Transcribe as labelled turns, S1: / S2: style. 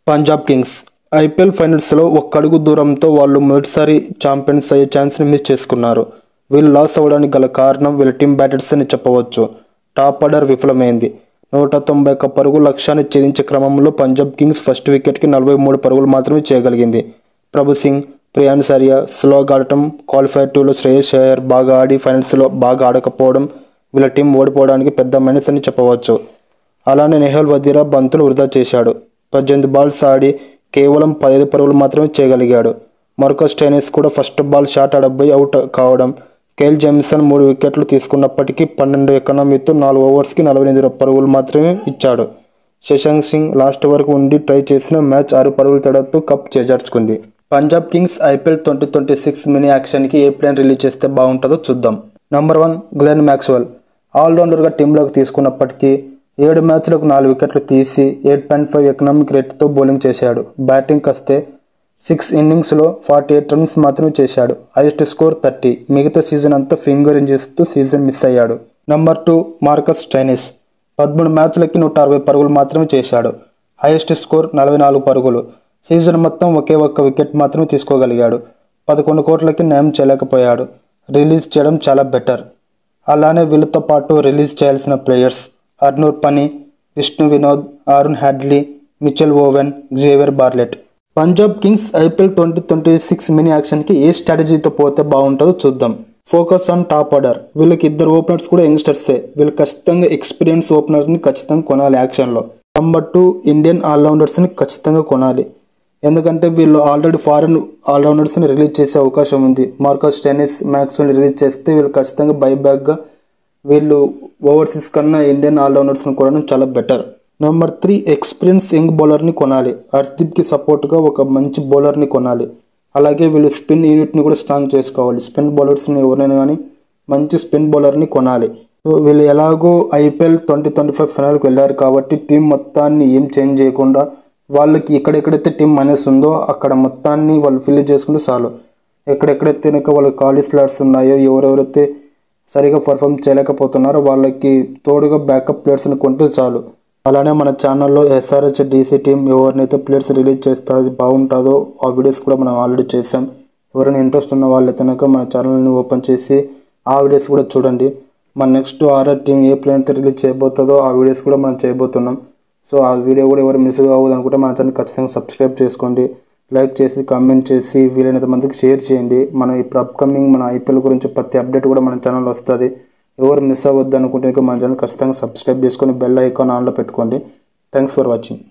S1: Punjab Kings IPL ఫైనల్స్లో ఒక్క అడుగు దూరంతో వాళ్ళు మొదటిసారి ఛాంపియన్స్ అయ్యే ఛాన్స్ని మిస్ చేసుకున్నారు. వీళ్ళు లాస్ అవ్వడానికి గల కారణం వీళ్ళ టీం బ్యాటర్స్ అని చెప్పవచ్చు. టాప్ ఆర్డర్ విఫలమైంది. 191 పరుగుల లక్ష్యాన్ని ఛేదించే క్రమంలో పంజాబ్ కింగ్స్ ఫస్ట్ వికెట్కి 43 పరుగులు మాత్రమే చేయగలిగింది. ప్రభు సింగ్, ప్రియాన్స్ ఆర్యా స్లోగా ఆడటం, క్వాలిఫైర్ 2లో శ్రేయస్ అయ్యర్ బాగా ఆడి ఫైనల్స్లో బాగా ఆడకపోవడం వీళ్ళ టీం ఓడిపోవడానికి పెద్ద మైనస్ అని చెప్పవచ్చు. అలానే నెహల్ వదీరా బంతులు వృధా చేశాడు. 18 బాల్స్ ఆడి కేవలం 15 పరుగులు మాత్రమే చేయగలిగాడు. మార్కస్ స్టోయినిస్ కూడా ఫస్ట్ బాల్ షాట్ ఆడబోయి అవుట్ కావడం. కేల్ జేమ్సన్ 3 వికెట్లు తీసుకున్నప్పటికీ 12 ఎకానమీతో 4 ఓవర్స్కి 48 పరుగులు మాత్రమే ఇచ్చాడు. శశాంక్ సింగ్ లాస్ట్ వరకు ఉండి ట్రై చేసిన మ్యాచ్ 6 పరుగుల తేడాతో కప్ చేజార్చుకుంది. పంజాబ్ కింగ్స్ ఐపీఎల్ 2026 మినీ యాక్షన్కి ఏ ప్లాన్ రిలీజ్ చేస్తే బాగుంటుందో చూద్దాం. నంబర్ 1 గ్లెన్ మ్యాక్స్వెల్ ఆల్రౌండర్గా టీంలోకి తీసుకున్నప్పటికీ 7 మ్యాచ్లకు 4 వికెట్లు తీసి 8.5 ఎకనామిక్ రేట్తో బౌలింగ్ చేశాడు. బ్యాటింగ్కి వస్తే 6 ఇన్నింగ్స్లో 48 రన్స్ మాత్రమే చేశాడు. Highest score 30. మిగతా సీజన్ అంతా ఫింగర్ ఇంజరీస్తో సీజన్ మిస్ అయ్యాడు. నంబర్ 2 మార్కస్ స్టోయినిస్ 13 మ్యాచ్లకి 160 పరుగులు మాత్రమే చేశాడు. హైయెస్ట్ స్కోర్ 44 పరుగులు. సీజన్ మొత్తం ఒకే ఒక్క వికెట్ మాత్రమే తీసుకోగలిగాడు. 11 కోట్లకి న్యాయం చేయలేకపోయాడు. రిలీజ్ చేయడం చాలా బెటర్. అలానే వీళ్ళతో పాటు రిలీజ్ చేయాల్సిన ప్లేయర్స్ అర్నూర్ పని, విష్ణు వినోద్, ఆరుణ్ హ్యాడ్లీ, Mitchell Owen, Xavier Bartlett. Punjab Kings IPL 2026 mini యాక్షన్కి ఏ స్ట్రాటజీతో పోతే బాగుంటుందో చూద్దాం. Focus on top order. వీళ్ళకి 2 ఓపెనర్స్ కూడా యంగ్స్టర్సే. వీళ్ళు ఖచ్చితంగా ఎక్స్పీరియన్స్ ఓపెనర్ని ఖచ్చితంగా కొనాలి యాక్షన్లో. నంబర్ 2 ఇండియన్ ఆల్రౌండర్స్ని ఖచ్చితంగా కొనాలి. ఎందుకంటే వీళ్ళు ఆల్రెడీ ఫారెన్ ఆల్రౌండర్స్ని రిలీజ్ చేసే అవకాశం ఉంది. మార్కస్ స్టోయినిస్, మ్యాక్స్వెల్ రిలీజ్ చేస్తే వీళ్ళు ఖచ్చితంగా బైబ్యాక్గా వీళ్ళు ఓవర్సీస్ కన్నా ఇండియన్ ఆల్రౌండర్స్ని కొనడం చాలా బెటర్. నెంబర్ 3 ఎక్స్పీరియన్స్ యంగ్ బౌలర్ని కొనాలి. హర్దీప్కి సపోర్ట్గా ఒక మంచి బౌలర్ని కొనాలి. అలాగే వీళ్ళు స్పిన్ యూనిట్ని కూడా స్ట్రాంగ్ చేసుకోవాలి. స్పిన్ బౌలర్స్ని ఎవరైనా కానీ మంచి స్పిన్ బౌలర్ని కొనాలి. వీళ్ళు ఎలాగో ఐపీఎల్ 2025 ఫైనల్కి వెళ్ళారు కాబట్టి టీం మొత్తాన్ని ఏం చేంజ్ చేయకుండా వాళ్ళకి ఎక్కడెక్కడైతే టీం మైనస్ ఉందో అక్కడ మొత్తాన్ని వాళ్ళు ఫిల్ చేసుకుంటే చాలు. ఎక్కడెక్కడైతే కనుక వాళ్ళకి ఖాళీ స్లాట్స్ ఉన్నాయో, ఎవరెవరైతే సరిగా పర్ఫామ్ చేయలేకపోతున్నారో వాళ్ళకి తోడుగా బ్యాకప్ ప్లేయర్స్ని కొంటే చాలు. అలానే మన ఛానల్లో ఎస్ఆర్హెచ్ డీసీ టీం ఎవరినైతే ప్లేయర్స్ రిలీజ్ చేస్తే బాగుంటుందో ఆ వీడియోస్ కూడా మనం ఆల్రెడీ చేసాం. ఎవరైనా ఇంట్రెస్ట్ ఉన్న వాళ్ళైతే కనుక మన ఛానల్ని ఓపెన్ చేసి ఆ వీడియోస్ కూడా చూడండి. మన నెక్స్ట్ ఆర్ఆర్ టీం ఏ ప్లేయర్ అయితే రిలీజ్ చేయబోతుందో ఆ వీడియోస్ కూడా మనం చేయబోతున్నాం. సో ఆ వీడియో కూడా ఎవరు మిస్ కావద్దు అనుకుంటే మన ఛానల్ ఖచ్చితంగా సబ్స్క్రైబ్ చేసుకోండి. లైక్ చేసి కామెంట్ చేసి వీలైనంత మందికి షేర్ చేయండి. మనం ఇప్పుడు అప్కమింగ్ మన ఐపీఎల్ గురించి ప్రతి అప్డేట్ కూడా మన ఛానల్లో వస్తుంది. ఎవరు మిస్ అవ్వద్దు అనుకుంటే మన ఛానల్ ఖచ్చితంగా సబ్స్క్రైబ్ చేసుకొని బెల్ ఐకాన్ ఆన్లో పెట్టుకోండి. Thanks for watching.